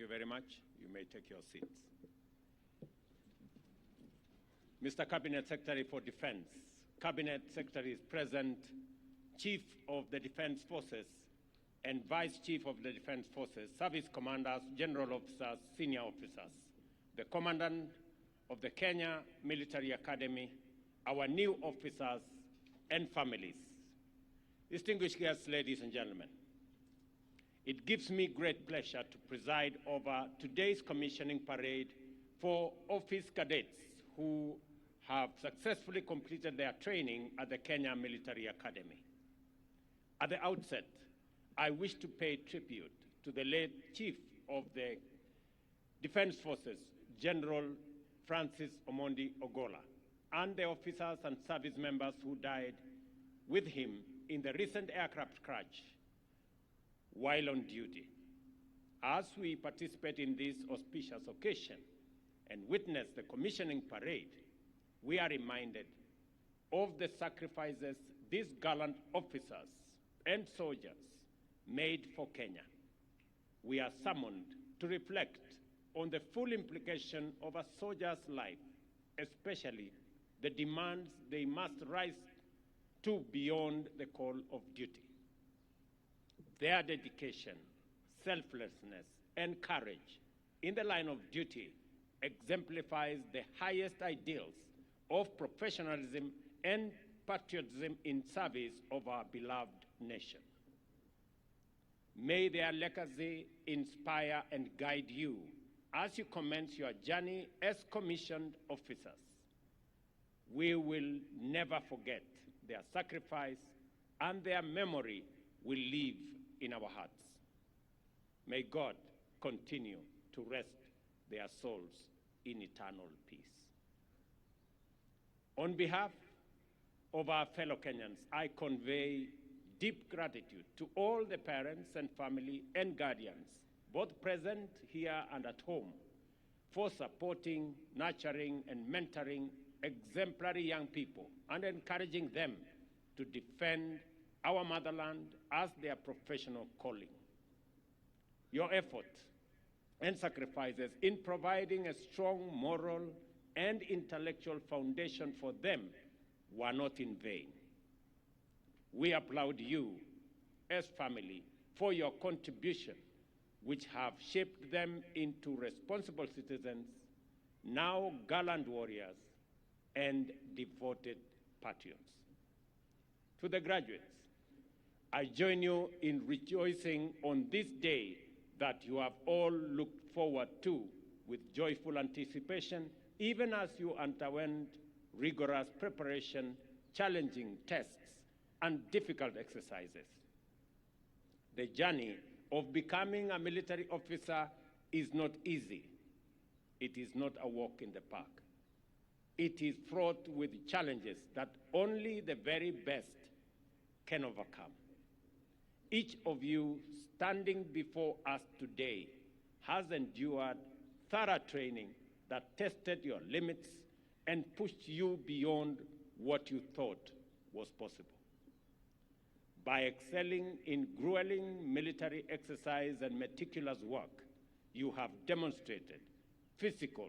you very much. You may take your seats. Mr. Cabinet Secretary for Defense, Cabinet Secretary is present, Chief of the Defense Forces and Vice Chief of the Defense Forces, Service Commanders, General Officers, Senior Officers, the Commandant of the Kenya Military Academy, our new officers and families. Distinguished guests, ladies and gentlemen, it gives me great pleasure to preside over today's commissioning parade for office cadets who have successfully completed their training at the Kenya Military Academy. At the outset, I wish to pay tribute to the late Chief of the Defense Forces, General Francis Omondi Ogola, and the officers and service members who died with him in the recent aircraft crash while on duty. As we participate in this auspicious occasion and witness the commissioning parade, we are reminded of the sacrifices these gallant officers and soldiers made for Kenya. We are summoned to reflect on the full implication of a soldier's life, especially the demands they must rise to beyond the call of duty. Their dedication, selflessness, and courage in the line of duty exemplifies the highest ideals of professionalism and patriotism in service of our beloved nation. May their legacy inspire and guide you as you commence your journey as commissioned officers. We will never forget their sacrifice, and their memory will live in our hearts. May God continue to rest their souls in eternal peace. On behalf of our fellow Kenyans, I convey deep gratitude to all the parents and family and guardians, both present here and at home, for supporting, nurturing, and mentoring exemplary young people and encouraging them to defend our motherland as their professional calling. Your effort and sacrifices in providing a strong moral and intellectual foundation for them were not in vain. We applaud you as family for your contribution, which have shaped them into responsible citizens, now gallant warriors, and devoted patriots. To the graduates, I join you in rejoicing on this day that you have all looked forward to with joyful anticipation, even as you underwent rigorous preparation, challenging tests, and difficult exercises. The journey of becoming a military officer is not easy. It is not a walk in the park. It is fraught with challenges that only the very best can overcome. Each of you standing before us today has endured thorough training that tested your limits and pushed you beyond what you thought was possible. By excelling in grueling military exercise and meticulous work, you have demonstrated physical,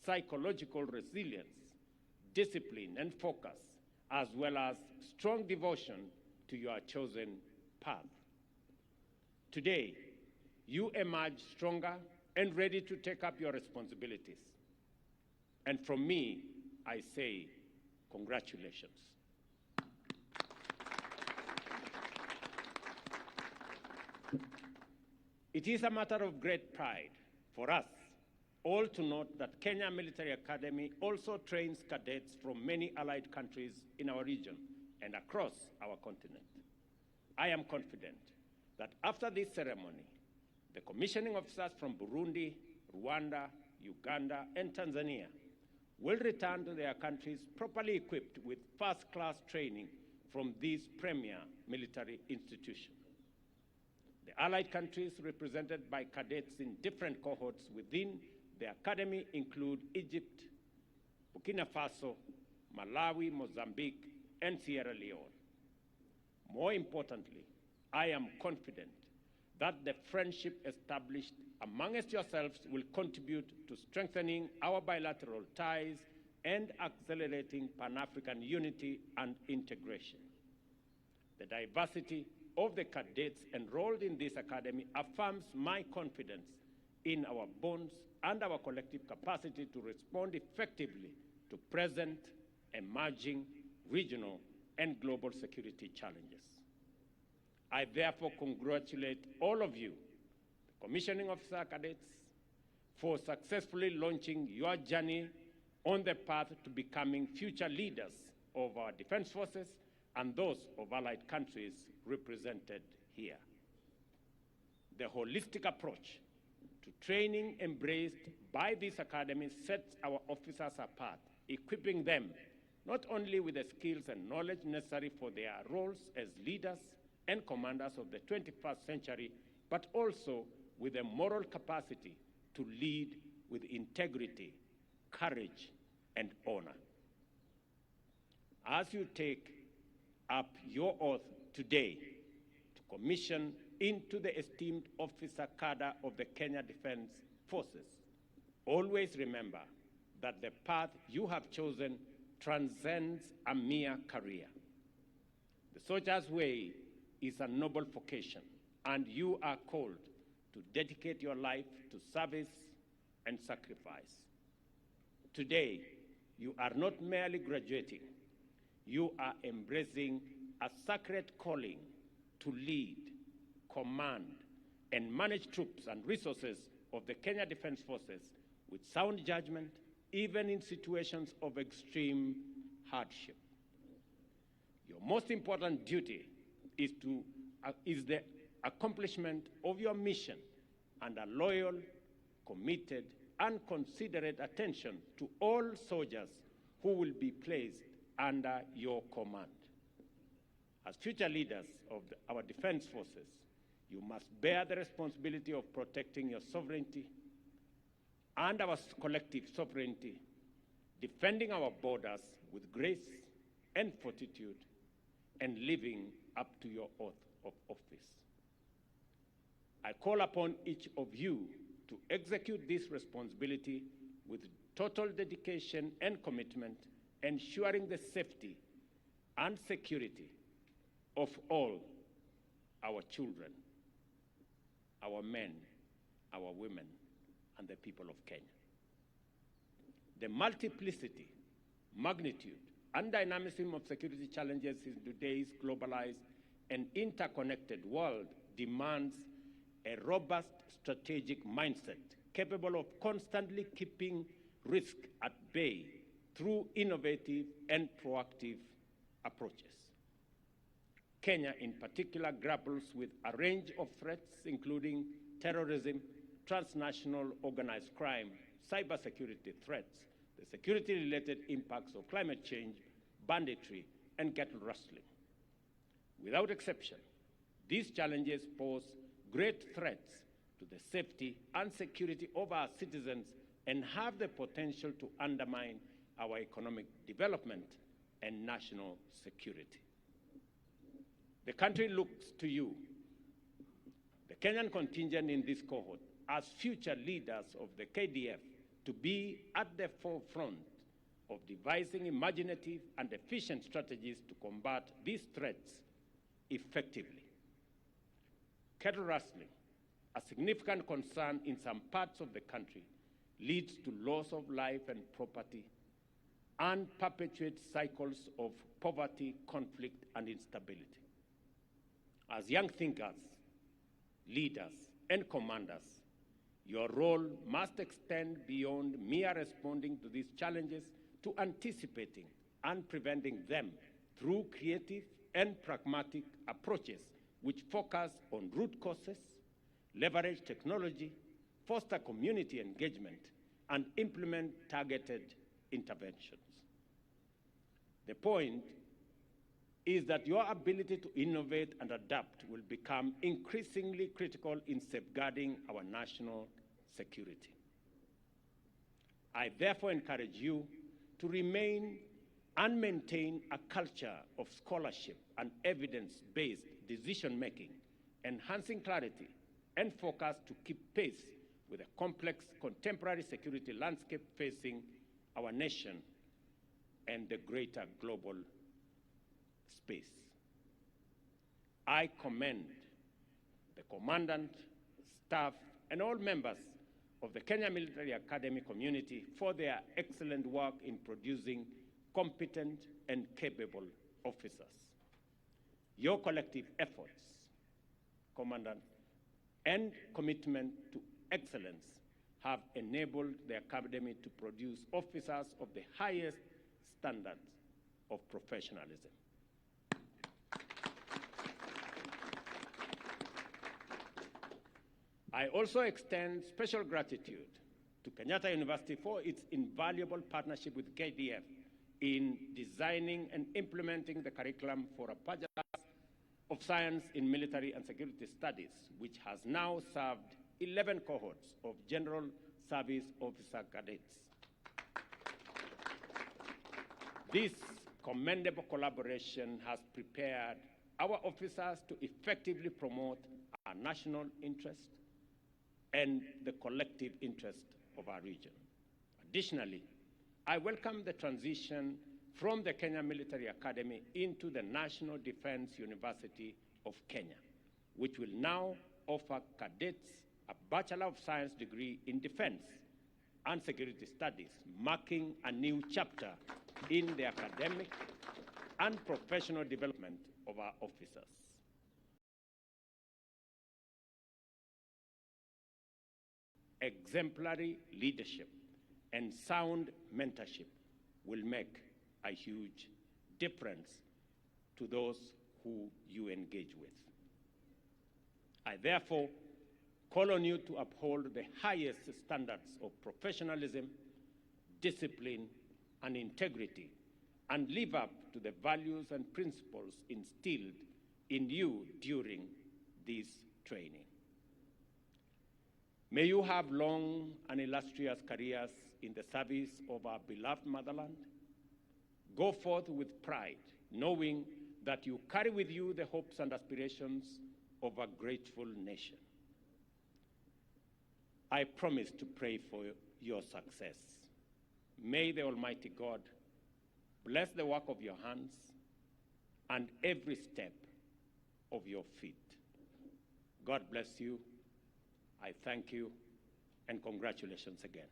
psychological resilience, discipline, and focus, as well as strong devotion to your chosen path. Today, you emerge stronger and ready to take up your responsibilities. And from me, I say, congratulations. It is a matter of great pride for us all to note that Kenya Military Academy also trains cadets from many allied countries in our region and across our continent. I am confident that after this ceremony, the commissioning officers from Burundi, Rwanda, Uganda, and Tanzania will return to their countries properly equipped with first-class training from this premier military institution. The allied countries represented by cadets in different cohorts within the academy include Egypt, Burkina Faso, Malawi, Mozambique, and Sierra Leone. More importantly, I am confident that the friendship established amongst yourselves will contribute to strengthening our bilateral ties and accelerating Pan-African unity and integration. The diversity of the cadets enrolled in this academy affirms my confidence in our bonds and our collective capacity to respond effectively to present, emerging, regional, and global security challenges. I therefore congratulate all of you, the commissioning officer cadets, for successfully launching your journey on the path to becoming future leaders of our defense forces and those of allied countries represented here. The holistic approach to training embraced by this academy sets our officers apart, equipping them not only with the skills and knowledge necessary for their roles as leaders and commanders of the 21st century, but also with the moral capacity to lead with integrity, courage, and honor. As you take up your oath today to commission into the esteemed officer cadre of the Kenya Defense Forces, always remember that the path you have chosen transcends a mere career. The soldier's way is a noble vocation, and you are called to dedicate your life to service and sacrifice. Today, you are not merely graduating, you are embracing a sacred calling to lead, command, and manage troops and resources of the Kenya Defense Forces with sound judgment, even in situations of extreme hardship. Your most important duty is the accomplishment of your mission and a loyal, committed, and considerate attention to all soldiers who will be placed under your command. As future leaders of our defense forces, you must bear the responsibility of protecting your sovereignty and our collective sovereignty, defending our borders with grace and fortitude, and living up to your oath of office. I call upon each of you to execute this responsibility with total dedication and commitment, ensuring the safety and security of all our children, our men, our women, and the people of Kenya. The multiplicity, magnitude, and dynamism of security challenges in today's globalized and interconnected world demands a robust strategic mindset capable of constantly keeping risk at bay through innovative and proactive approaches. Kenya, in particular, grapples with a range of threats, including terrorism, transnational organized crime, cybersecurity threats, the security-related impacts of climate change, banditry, and cattle rustling. Without exception, these challenges pose great threats to the safety and security of our citizens and have the potential to undermine our economic development and national security. The country looks to you, the Kenyan contingent in this cohort, as future leaders of the KDF to be at the forefront of devising imaginative and efficient strategies to combat these threats effectively. Cattle rustling, a significant concern in some parts of the country, leads to loss of life and property and perpetuates cycles of poverty, conflict, and instability. As young thinkers, leaders, and commanders, your role must extend beyond mere responding to these challenges to anticipating and preventing them through creative and pragmatic approaches which focus on root causes, leverage technology, foster community engagement, and implement targeted interventions. The point is that your ability to innovate and adapt will become increasingly critical in safeguarding our national security. I therefore encourage you to remain and maintain a culture of scholarship and evidence-based decision-making, enhancing clarity, and focused to keep pace with the complex contemporary security landscape facing our nation and the greater global space. I commend the Commandant, staff, and all members of the Kenya Military Academy community for their excellent work in producing competent and capable officers. Your collective efforts, Commandant, and commitment to excellence have enabled the Academy to produce officers of the highest standards of professionalism. I also extend special gratitude to Kenyatta University for its invaluable partnership with KDF in designing and implementing the curriculum for a Bachelor of Science in Military and Security Studies, which has now served 11 cohorts of General Service Officer cadets. This commendable collaboration has prepared our officers to effectively promote our national interest and the collective interest of our region. Additionally, I welcome the transition from the Kenya Military Academy into the National Defense University of Kenya, which will now offer cadets a Bachelor of Science degree in Defense and Security Studies, marking a new chapter in the academic and professional development of our officers. Exemplary leadership and sound mentorship will make a huge difference to those who you engage with. I therefore call on you to uphold the highest standards of professionalism, discipline, and integrity, and live up to the values and principles instilled in you during this training. May you have long and illustrious careers in the service of our beloved motherland. Go forth with pride, knowing that you carry with you the hopes and aspirations of a grateful nation. I promise to pray for your success. May the Almighty God bless the work of your hands and every step of your feet. God bless you. I thank you, and congratulations again.